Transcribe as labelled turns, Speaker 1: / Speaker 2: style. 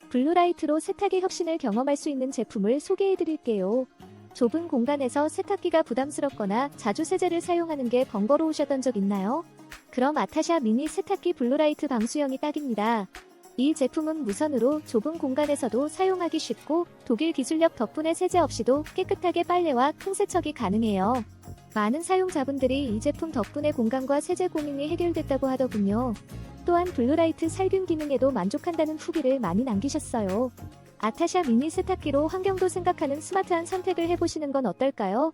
Speaker 1: 블루라이트로 세탁의 혁신을 경험할 수 있는 제품을 소개해드릴게요. 좁은 공간에서 세탁기가 부담스럽거나 자주 세제를 사용하는 게 번거로우셨던 적 있나요? 그럼 아타샤 미니 세탁기 블루라이트 방수형이 딱입니다. 이 제품은 무선으로 좁은 공간에서도 사용하기 쉽고 독일 기술력 덕분에 세제 없이도 깨끗하게 빨래와 큰 세척이 가능해요. 많은 사용자분들이 이 제품 덕분에 공간과 세제 고민이 해결됐다고 하더군요. 또한 블루라이트 살균 기능에도 만족한다는 후기를 많이 남기셨어요. 아타샤 미니 세탁기로 환경도 생각하는 스마트한 선택을 해보시는 건 어떨까요?